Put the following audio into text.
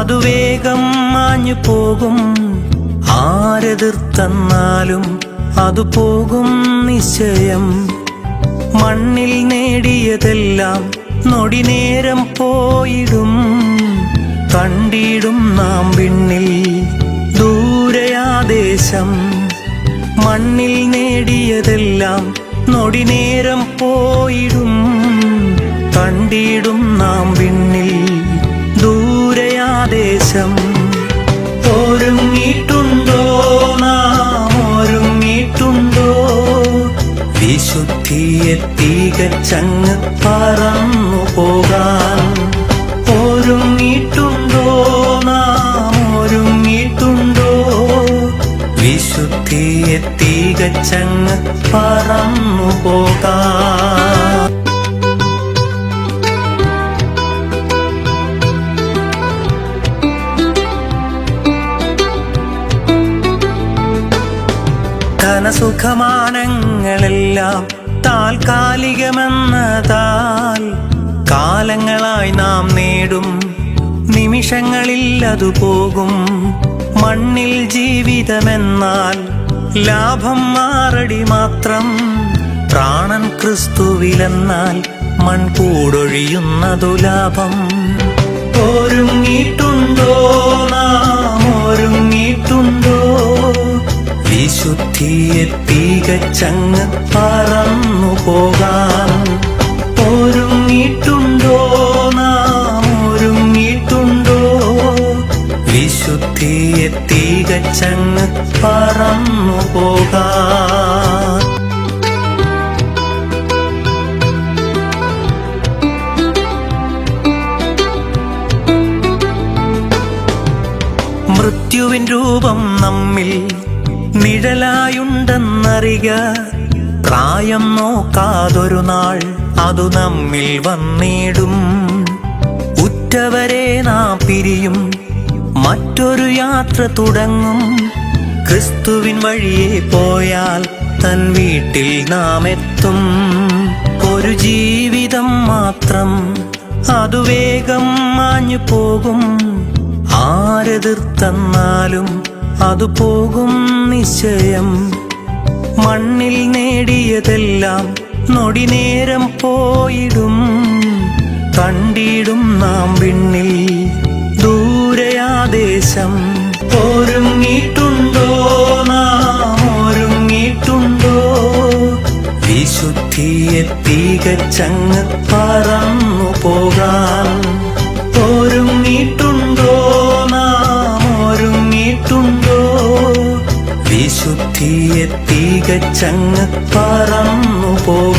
അതു വേഗം മാഞ്ഞു പോകും. ആരെതിർത്തെന്നാലും അതു പോകും നിശ്ചയം. മണ്ണിൽ നേടിയതെല്ലാം നൊടിനേരം പോയിടും. കണ്ടിടും നാം വിണ്ണിൽ ദൂരയാദേശം. മണ്ണിൽ നേടിയതെല്ലാം നൊടിനേരം പോയിടും. കണ്ടിടും നാം വിണ്ണിൽ ദൂരയാദേശം. ഒരുങ്ങിയിട്ടുണ്ടോ നാം, ഒരുങ്ങിയിട്ടുണ്ടോ? വിശുദ്ധിയെ തികച്ചങ്ങ് പറന്നു പോകാൻ. ഒരുങ്ങിയിട്ടുണ്ടോ നാം, ഒരുങ്ങിയിട്ടുണ്ടോ? വിശുദ്ധിയെ തികച്ചങ്ങ് പറന്നു പോകാൻ. ധനസുഖമാനങ്ങളെല്ലാം താൽക്കാലികമെന്നതാൽ കാലങ്ങളായി നാം നേടും നിമിഷങ്ങളിൽ അതു പോകും. മണ്ണിൽ ജീവിതമെന്നാൽ ലാഭം മാറടി മാത്രം. പ്രാണൻ ക്രിസ്തുവിലെന്നാൽ മൺകൂടൊഴിയുന്നതു ലാഭം. ഒരുങ്ങിയിട്ടുണ്ടോ നാം, ഒരുങ്ങിയിട്ടുണ്ടോ? വിശുദ്ധിയെ തികച്ചങ്ങ് പറന്നു പോകാൻ. ഒരുങ്ങിയിട്ടുണ്ടോ നാം, ഒരുങ്ങിയിട്ടുണ്ടോ? വിശുദ്ധിയെ തികച്ചങ്ങ് പറന്നു പോകാൻ. മൃത്യുവിൻ രൂപം നമ്മിൽ നിഴലായുണ്ടെന്നറിക. പ്രായം നോക്കാതൊരു നാൾ അതു നമ്മിൽ വന്നിടും. ഉറ്റവരെ നാം പിരിയും, മറ്റൊരു യാത്ര തുടങ്ങും. ക്രിസ്തുവിൻ വഴിയെ പോയാൽ തൻ വീട്ടിൽ നാം എത്തും. ഒരു ജീവിതം മാത്രം, അതു വേഗം മാഞ്ഞു പോകും. ആരെതിർത്തെന്നാലും അതു പോകും നിശ്ചയം. മണ്ണിൽ നേടിയതെല്ലാം നൊടിനേരം പോയിടും. കണ്ടിടും നാം വിണ്ണിൽ ദൂരയാദേശം. ഒരുങ്ങിയിട്ടുണ്ടോ നാം, ഒരുങ്ങിയിട്ടുണ്ടോ? വിശുദ്ധിയെ തികച്ചങ്ങ് പറന്നു പോകാൻ. ഒരുങ്ങിയിട്ടുണ്ടോ നാം, ഒരുങ്ങിയിട്ടുണ്ടോ? വിശുദ്ധിയെ തികച്ചങ്ങ് പറന്നു പോകാൻ.